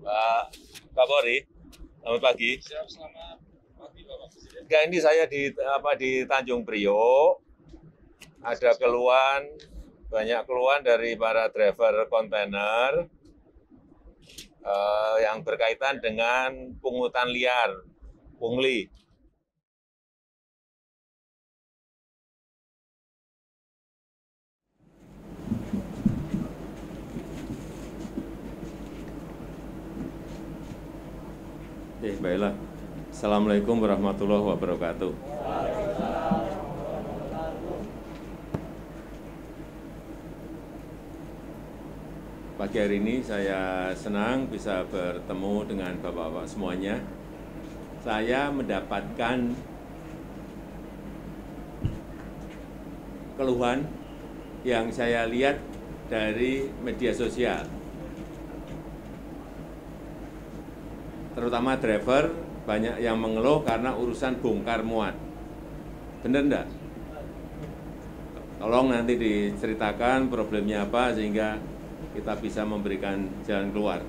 Pak Kapolri, selamat pagi. Siap, selamat pagi Bapak Presiden. Enggak, ini saya di Tanjung Priok, ada keluhan, banyak keluhan dari para driver kontainer yang berkaitan dengan pungutan liar, pungli. Baiklah. Assalamualaikum warahmatullahi wabarakatuh. Pagi hari ini saya senang bisa bertemu dengan Bapak-Bapak semuanya. Saya mendapatkan keluhan yang saya lihat dari media sosial. Terutama driver banyak yang mengeluh karena urusan bongkar muat. Benar enggak? Tolong nanti diceritakan problemnya apa sehingga kita bisa memberikan jalan keluar.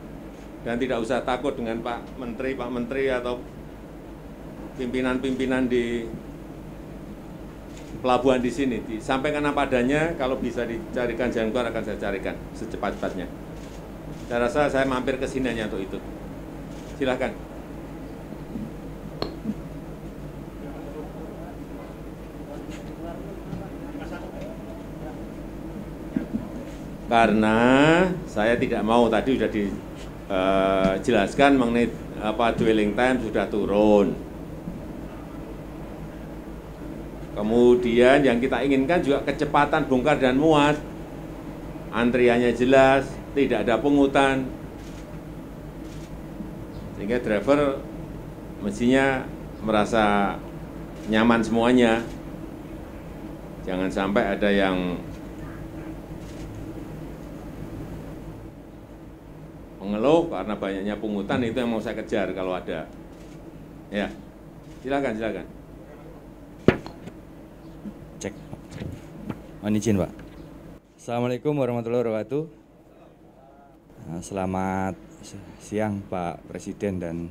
Dan tidak usah takut dengan Pak Menteri atau pimpinan-pimpinan di pelabuhan di sini. Disampaikan apa adanya, kalau bisa dicarikan jalan keluar akan saya carikan secepat-cepatnya. Saya rasa saya mampir ke sini hanya untuk itu. Silakan. Karena saya tidak mau, tadi sudah dijelaskan mengenai dwelling time sudah turun. Kemudian yang kita inginkan juga kecepatan bongkar dan muat. Antriannya jelas, tidak ada pungutan. Sehingga driver mestinya merasa nyaman semuanya. Jangan sampai ada yang mengeluh karena banyaknya pungutan, itu yang mau saya kejar kalau ada. Ya, silakan, silakan. Cek. Mohon izin, Pak. Assalamualaikum warahmatullahi wabarakatuh. Selamat siang Pak Presiden dan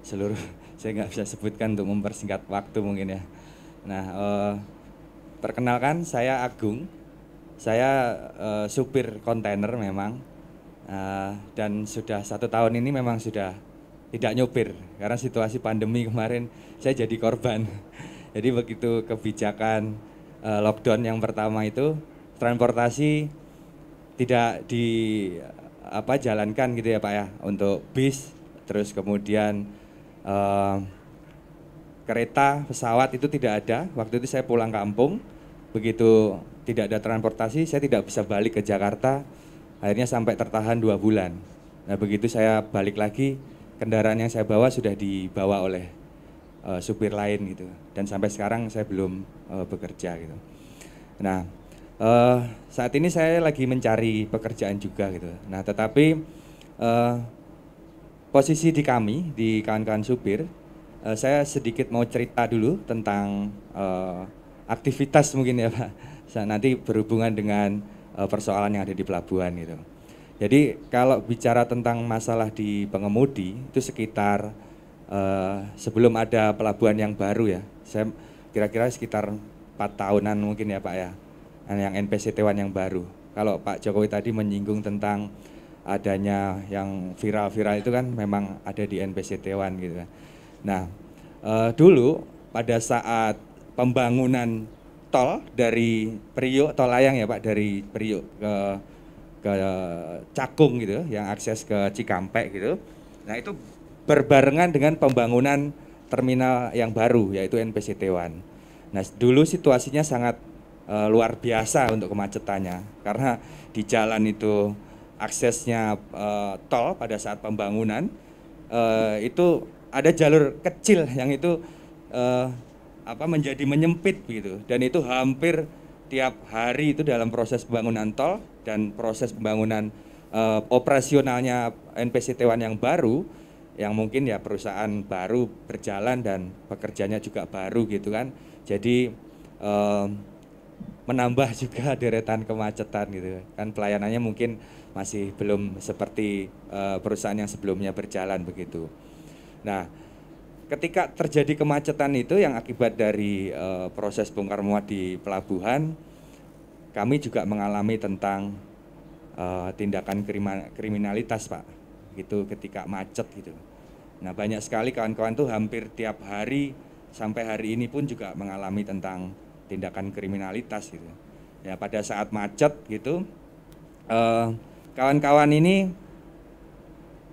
seluruh, saya nggak bisa sebutkan untuk mempersingkat waktu mungkin ya. Nah, perkenalkan saya Agung, saya supir kontainer memang, dan sudah 1 tahun ini memang sudah tidak nyopir karena situasi pandemi kemarin saya jadi korban. Jadi begitu kebijakan lockdown yang pertama itu, transportasi tidak jalankan gitu ya Pak ya, untuk bis, terus kemudian kereta, pesawat itu tidak ada. Waktu itu saya pulang kampung, begitu tidak ada transportasi, saya tidak bisa balik ke Jakarta, akhirnya sampai tertahan 2 bulan. Nah begitu saya balik lagi, kendaraan yang saya bawa sudah dibawa oleh supir lain gitu, dan sampai sekarang saya belum bekerja gitu. Nah, saat ini saya lagi mencari pekerjaan juga gitu. Nah, tetapi posisi di kami, di kawan-kawan supir, saya sedikit mau cerita dulu tentang aktivitas mungkin ya Pak. Nanti berhubungan dengan persoalan yang ada di pelabuhan gitu. Jadi kalau bicara tentang masalah di pengemudi, itu sekitar sebelum ada pelabuhan yang baru ya, saya kira-kira sekitar 4 tahunan mungkin ya Pak ya, yang NPCT-1 yang baru. Kalau Pak Jokowi tadi menyinggung tentang adanya yang viral-viral itu kan memang ada di NPCT-1 gitu kan. Nah, dulu pada saat pembangunan tol dari Priok, tol layang ya Pak, dari Priok ke Cakung gitu, yang akses ke Cikampek gitu. Nah, itu berbarengan dengan pembangunan terminal yang baru yaitu NPCT-1. Nah, dulu situasinya sangat luar biasa untuk kemacetannya karena di jalan itu aksesnya tol pada saat pembangunan itu ada jalur kecil yang itu menjadi menyempit gitu, dan itu hampir tiap hari itu dalam proses pembangunan tol dan proses pembangunan operasionalnya NPCT-1 yang baru, yang mungkin ya perusahaan baru berjalan dan pekerjanya juga baru gitu kan. Jadi menambah juga deretan kemacetan gitu. Kan pelayanannya mungkin masih belum seperti perusahaan yang sebelumnya berjalan begitu. Nah, ketika terjadi kemacetan itu yang akibat dari proses bongkar muat di pelabuhan, kami juga mengalami tentang tindakan kriminalitas, Pak. Gitu ketika macet gitu. Nah, banyak sekali kawan-kawan tuh hampir tiap hari sampai hari ini pun juga mengalami tentang tindakan kriminalitas gitu. Ya, pada saat macet gitu, kawan-kawan ini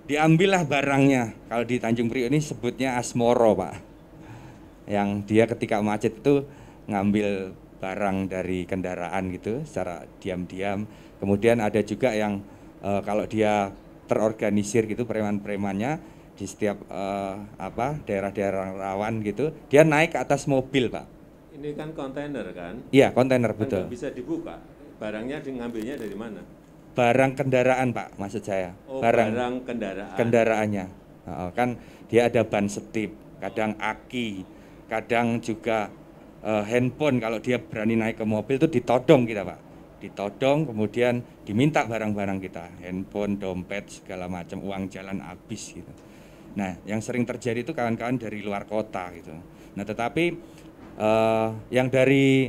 diambillah barangnya. Kalau di Tanjung Priok ini sebutnya asmoro, Pak. Yang dia ketika macet itu ngambil barang dari kendaraan gitu secara diam-diam. Kemudian ada juga yang kalau dia terorganisir gitu preman-premannya di setiap daerah-daerah rawan gitu, dia naik ke atas mobil, Pak. Ini kan kontainer kan? Iya, kontainer Kan betul. nggak bisa dibuka. Barangnya ngambilnya dari mana? Barang kendaraan, Pak, maksud saya. Oh, barang kendaraan. Kendaraannya. Kan dia ada ban setip, kadang aki, kadang juga handphone. Kalau dia berani naik ke mobil itu ditodong kita, Pak. Ditodong, kemudian diminta barang-barang kita, handphone, dompet, segala macam, uang jalan habis gitu. Nah, yang sering terjadi itu kawan-kawan dari luar kota gitu. Nah, tetapi yang dari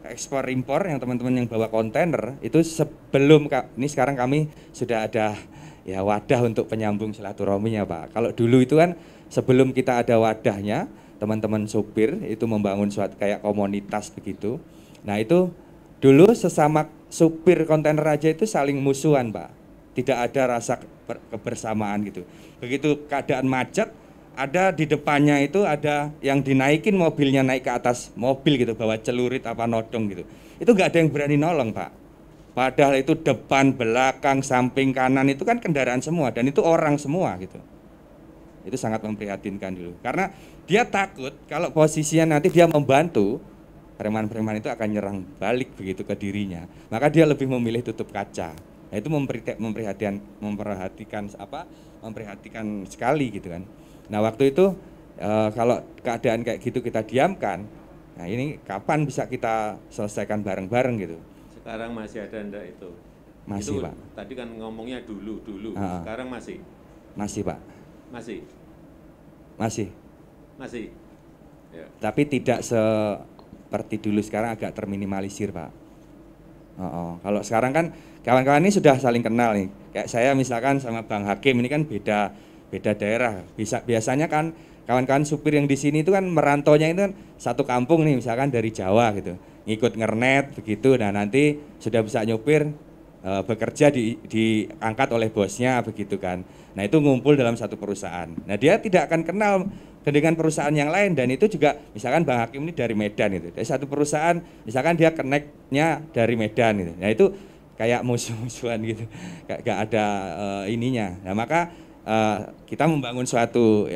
ekspor impor yang teman-teman yang bawa kontainer itu sebelum ini sekarang kami sudah ada ya wadah untuk penyambung silaturahminya, Pak. Kalau dulu itu kan sebelum kita ada wadahnya, teman-teman supir itu membangun suatu kayak komunitas begitu. Nah, itu dulu sesama supir kontainer aja itu saling musuhan, Pak. Tidak ada rasa kebersamaan gitu. Begitu keadaan macet, ada di depannya itu ada yang dinaikin mobilnya naik ke atas mobil gitu, bawa celurit apa nodong gitu. Itu nggak ada yang berani nolong, Pak. Padahal itu depan, belakang, samping, kanan itu kan kendaraan semua dan itu orang semua gitu. Itu sangat memprihatinkan dulu. Karena dia takut kalau posisinya nanti dia membantu, preman-preman itu akan nyerang balik begitu ke dirinya. Maka dia lebih memilih tutup kaca. Nah, itu memperhatikan sekali gitu kan. Nah, waktu itu kalau keadaan kayak gitu kita diamkan, nah ini kapan bisa kita selesaikan bareng-bareng gitu. Sekarang masih ada enggak itu? Masih, itu, Pak. Tadi kan ngomongnya dulu. Sekarang masih? Masih, Pak. Masih? Ya. Tapi tidak seperti dulu, sekarang agak terminimalisir, Pak. Kalau sekarang kan kawan-kawan ini sudah saling kenal nih. Kayak saya misalkan sama Bang Hakim ini kan beda daerah. Biasanya kan kawan-kawan supir yang di sini itu kan merantaunya itu kan satu kampung nih, misalkan dari Jawa gitu, ngikut ngernet begitu. Nah, nanti sudah bisa nyupir, bekerja diangkat oleh bosnya begitu kan. Nah, itu ngumpul dalam satu perusahaan. Nah, dia tidak akan kenal dengan perusahaan yang lain, dan itu juga misalkan Bang Hakim ini dari Medan itu. Dari satu perusahaan misalkan dia connect-nya dari Medan gitu. Nah, itu kayak musuh-musuhan gitu. Gak ada ininya. Nah, maka kita membangun suatu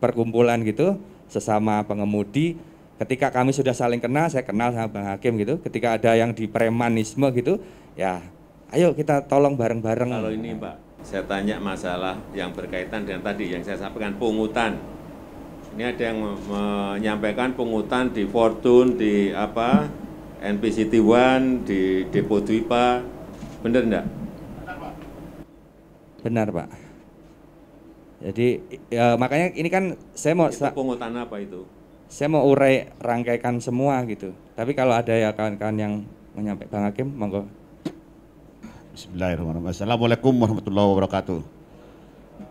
perkumpulan gitu sesama pengemudi. Ketika kami sudah saling kenal, saya kenal sama Bang Hakim gitu. Ketika ada yang di premanisme gitu, ya ayo kita tolong bareng-bareng. Kalau ini, Pak, saya tanya masalah yang berkaitan dengan tadi yang saya sampaikan, pungutan. Ini ada yang menyampaikan pungutan di Fortune, di NPCT One, di Depo Dwipa. Benar enggak? Benar, Pak. Jadi ya, makanya ini kan saya mau itu pungutan apa itu? Saya mau urai rangkaikan semua gitu. Tapi kalau ada ya kawan-kawan yang menyampaikan, Bang Hakim, monggo. Bismillahirrahmanirrahim. Assalamualaikum warahmatullahi wabarakatuh.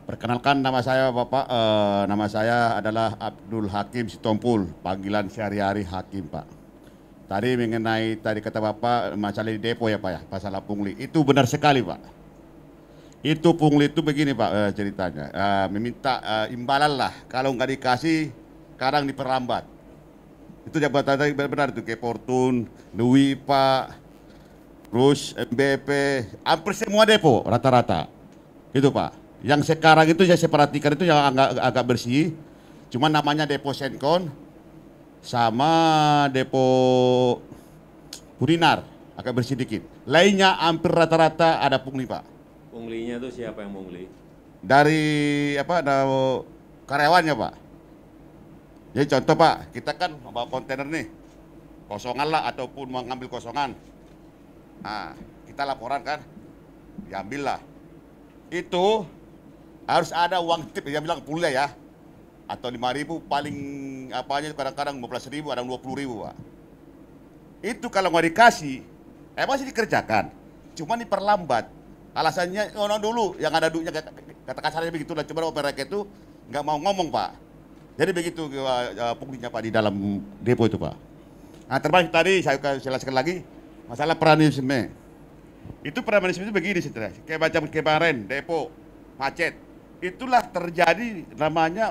Perkenalkan, nama saya Bapak, nama saya adalah Abdul Hakim Sitompul, panggilan sehari-hari Hakim, Pak. Tadi mengenai kata Bapak masalah di depo ya, Pak ya, masalah pungli. Itu benar sekali, Pak. Itu pungli itu begini, Pak, ceritanya. Meminta imbalan lah, kalau nggak dikasih kadang diperlambat. Itu jabatan tadi benar itu, kayak Fortune, Dwi, Pak, terus MBP, hampir semua depo rata-rata. Itu, Pak. Yang sekarang itu saya perhatikan itu yang agak bersih, cuma namanya depo Senkon sama depo Purinar agak bersih dikit. Lainnya hampir rata-rata ada pungli, Pak. Punglinya itu siapa yang pungli? Dari karyawannya, Pak. Jadi contoh, Pak, kita kan bawa kontainer nih. kosongan lah ataupun mengambil kosongan. Nah, kita laporan kan, diambil lah. Itu harus ada uang tip, dia bilang pulih ya, atau 5.000 paling apanya kadang-kadang 15.000, ada 20.000 Pak. Itu kalau nggak dikasih, masih dikerjakan, cuma diperlambat. Alasannya, dulu yang ada duitnya, kata kasarnya begitu lah, cuma mereka itu nggak mau ngomong Pak. Jadi begitu punglinya Pak di dalam depo itu Pak. Nah termasuk tadi saya jelaskan lagi, masalah premanisme. Itu premanisme itu begini saudara, kayak macam kemarin depo macet. Itulah terjadi namanya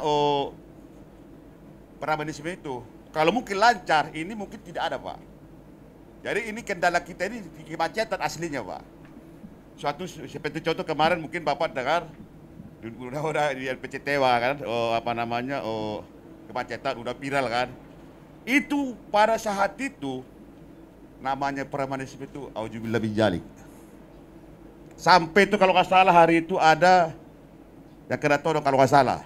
premanisme itu. Kalau mungkin lancar, ini mungkin tidak ada Pak. Jadi ini kendala kita ini kemacetan aslinya Pak. Suatu seperti contoh kemarin mungkin Bapak dengar, udah di LPCT kan, kemacetan udah viral kan. Itu pada saat itu namanya premanisme itu auzubillah min dzalik. Sampai itu kalau nggak salah hari itu ada yang kena todong kalau nggak salah.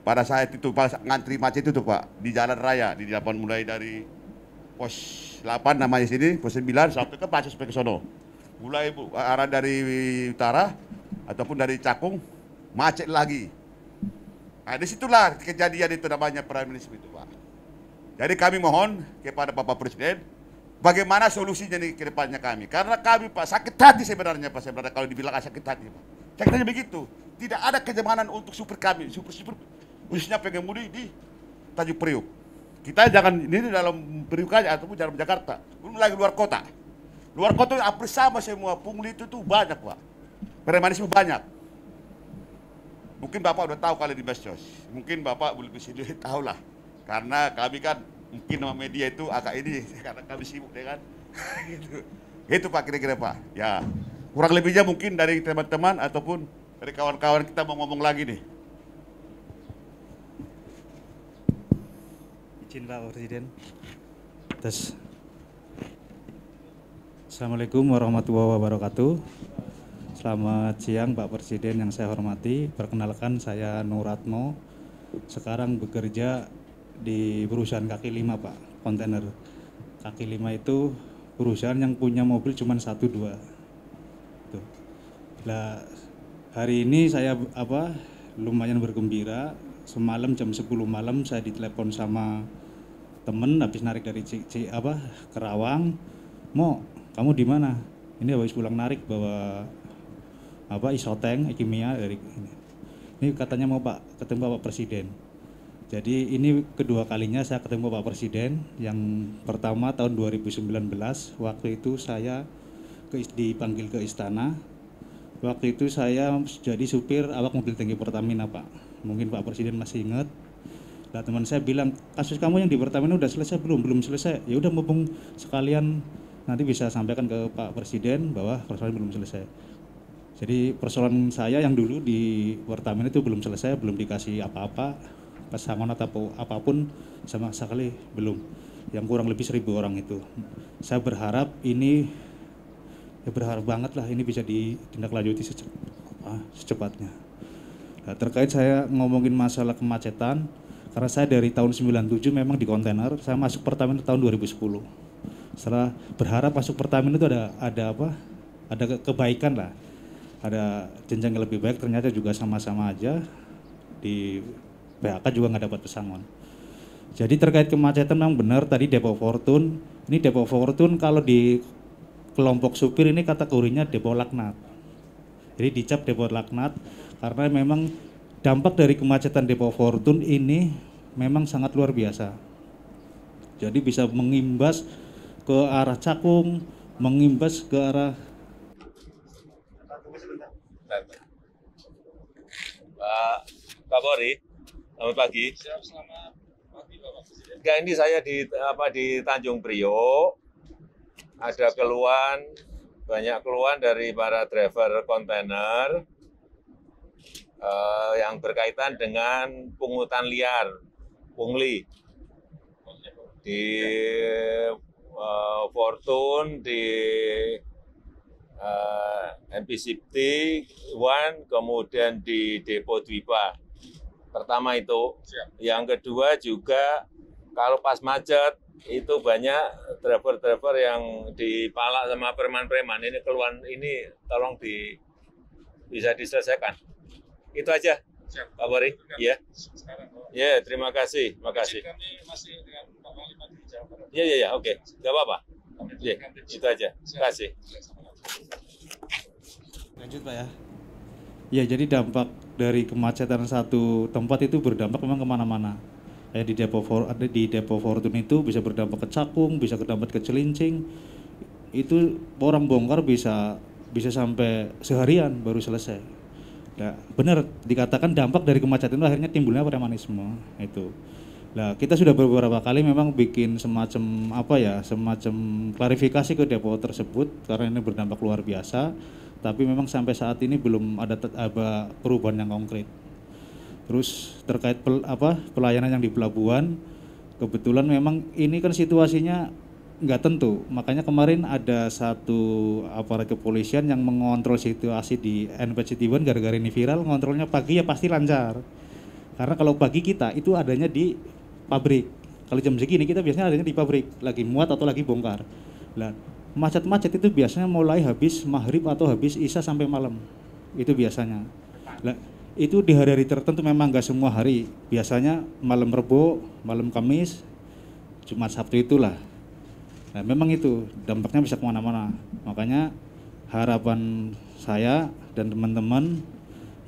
Pada saat itu pas ngantri macet itu Pak di jalan raya di depan mulai dari pos 8 namanya sini, pos 9 sampai ke Pacis sampai ke sono. Mulai arah dari utara ataupun dari Cakung macet lagi. Nah disitulah kejadian itu namanya premanisme itu Pak. Jadi kami mohon kepada Bapak Presiden, bagaimana solusinya nih ke depannya kami. Karena kami Pak sakit hati sebenarnya Pak, sebenarnya kalau dibilang sakit hati Pak. Sakit hati begitu. Tidak ada kenyamanan untuk supir kami, supir khususnya pengemudi di Tanjung Priuk. Kita jangan ini dalam Priuk aja ataupun dalam Jakarta, belum lagi luar kota. Luar kota hampir sama semua, pungli itu tuh banyak Pak. Premanisme banyak. Mungkin Bapak udah tahu kali di medsos. Mungkin Bapak belum bisa tahu lah. Karena kami kan mungkin sama media itu agak ini karena kami sibuk deh kan. Gitu. Itu Pak kira-kira Pak. Ya, kurang lebihnya mungkin dari teman-teman ataupun dari kawan-kawan kita mau ngomong lagi nih. Izin Pak Presiden. Terus. Assalamualaikum warahmatullahi wabarakatuh. Selamat siang Pak Presiden yang saya hormati. Perkenalkan saya Nuratno. Sekarang bekerja di perusahaan kaki 5 Pak, kontainer. Kaki 5 itu perusahaan yang punya mobil cuma 1-2. Tuh. Nah, hari ini saya lumayan bergembira. Semalam jam 10 malam saya ditelepon sama temen habis narik dari Kerawang. Mo, kamu di mana? Ini habis pulang narik bawa isoteng kimia dari ini. Ini katanya mau Pak ketemu Bapak Presiden. Jadi ini kedua kalinya saya ketemu Pak Presiden. Yang pertama tahun 2019, waktu itu saya dipanggil ke istana. Waktu itu saya jadi supir awak mobil tangki Pertamina Pak. Mungkin Pak Presiden masih ingat. Nah teman saya bilang, kasus kamu yang di Pertamina udah selesai belum? Belum selesai. Ya udah mumpung sekalian nanti bisa sampaikan ke Pak Presiden bahwa persoalan belum selesai. Jadi persoalan saya yang dulu di Pertamina itu belum selesai, belum dikasih apa-apa, pesangon atau apapun sama sekali belum. Yang kurang lebih 1.000 orang itu. Saya berharap ini, ya berharap banget lah ini bisa ditindaklanjuti secepatnya. Nah, terkait saya ngomongin masalah kemacetan, karena saya dari tahun 97 memang di kontainer, saya masuk Pertamina tahun 2010. Setelah berharap masuk Pertamina itu ada kebaikan lah, ada jenjang yang lebih baik, ternyata juga sama-sama aja, di PHK juga nggak dapat pesangon. Jadi terkait kemacetan memang benar tadi Depo Fortune, ini Depo Fortune kalau di kelompok supir ini kategorinya depo laknat. Jadi dicap depo laknat karena memang dampak dari kemacetan Depo Fortune ini memang sangat luar biasa. Jadi bisa mengimbas ke arah Cakung, mengimbas ke arah Pak Kapolri, selamat pagi. Siap, selamat pagi Bapak Presiden. Enggak, ini saya di Tanjung Priok. Ada banyak keluhan dari para driver kontainer yang berkaitan dengan pungutan liar, pungli di Fortune, di NPCT One, kemudian di Depo Dwipa. Pertama itu. Siap. Yang kedua juga kalau pas macet itu banyak driver-driver yang dipalak sama preman-preman. Ini keluhan ini tolong bisa diselesaikan. Itu aja, Siap. Pak Bori. Iya. Sekarang, Ya, terima kasih. kami masih dengan Pak Wali di Jawa Barat. Iya, oke. Nggak apa-apa. Iya, itu aja. Terima kasih. Lanjut Pak ya. Ya, jadi dampak dari kemacetan satu tempat itu berdampak memang kemana-mana. Kayak di Depo Fortune itu bisa berdampak ke Cakung, bisa berdampak ke Cilincing. Itu orang bongkar bisa sampai seharian baru selesai. Nah, benar dikatakan dampak dari kemacetan itu akhirnya timbulnya premanisme itu. Nah, kita sudah beberapa kali memang bikin semacam klarifikasi ke depo tersebut karena ini berdampak luar biasa. Tapi memang sampai saat ini belum ada perubahan yang konkret. Terus terkait pelayanan yang di pelabuhan, kebetulan memang ini kan situasinya nggak tentu. Makanya kemarin ada satu aparat kepolisian yang mengontrol situasi di NP Citiban gara-gara ini viral, ngontrolnya pagi ya pasti lancar. Karena kalau pagi kita itu adanya di pabrik. Kalau jam segini kita biasanya adanya di pabrik, lagi muat atau lagi bongkar. Nah, macet-macet itu biasanya mulai habis maghrib atau habis isya sampai malam. Itu biasanya. Nah, itu di hari-hari tertentu memang nggak semua hari. Biasanya malam Rebo, malam Kamis, Jumat Sabtu itulah. Nah, memang itu dampaknya bisa kemana-mana. Makanya harapan saya dan teman-teman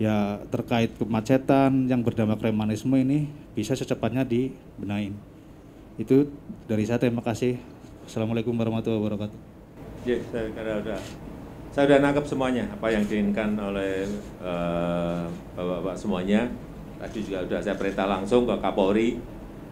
ya terkait kemacetan yang berdampak premanisme ini bisa secepatnya dibenahin. Itu dari saya, terima kasih. Assalamualaikum warahmatullahi wabarakatuh. Ya, saya sudah nangkep semuanya apa yang diinginkan oleh Bapak-bapak semuanya. Tadi juga sudah saya perintah langsung ke Kapolri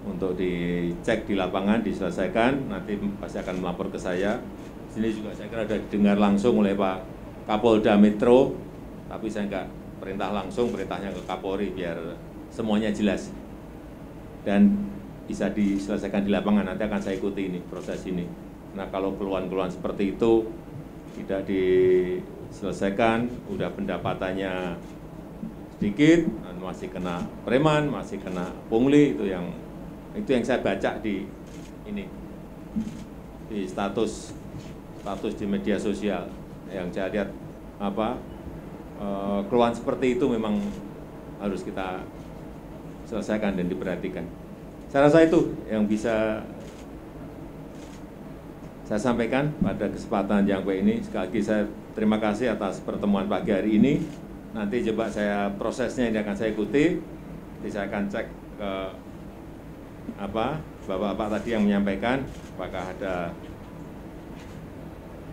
untuk dicek di lapangan, diselesaikan, nanti pasti akan melapor ke saya. Sini juga saya kira sudah didengar langsung oleh Pak Kapolda Metro, tapi saya enggak perintah langsung, perintahnya ke Kapolri biar semuanya jelas. Dan bisa diselesaikan di lapangan, nanti akan saya ikuti ini, proses ini. Nah, kalau keluhan-keluhan seperti itu tidak diselesaikan, udah pendapatannya sedikit, masih kena preman, masih kena pungli, itu yang saya baca di ini, di status di media sosial yang saya lihat keluhan seperti itu memang harus kita selesaikan dan diperhatikan. Saya rasa itu yang bisa saya sampaikan pada kesempatan yang baik ini. Sekali lagi saya terima kasih atas pertemuan pagi hari ini. Nanti coba saya prosesnya ini akan saya ikuti. Nanti saya akan cek ke bapak-bapak tadi yang menyampaikan apakah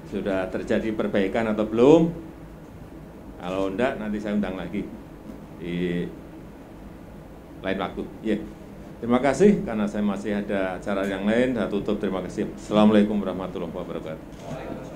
sudah terjadi perbaikan atau belum. Kalau enggak nanti saya undang lagi di lain waktu. Yeah. Terima kasih, karena saya masih ada acara yang lain. Saya tutup, terima kasih. Assalamualaikum warahmatullahi wabarakatuh.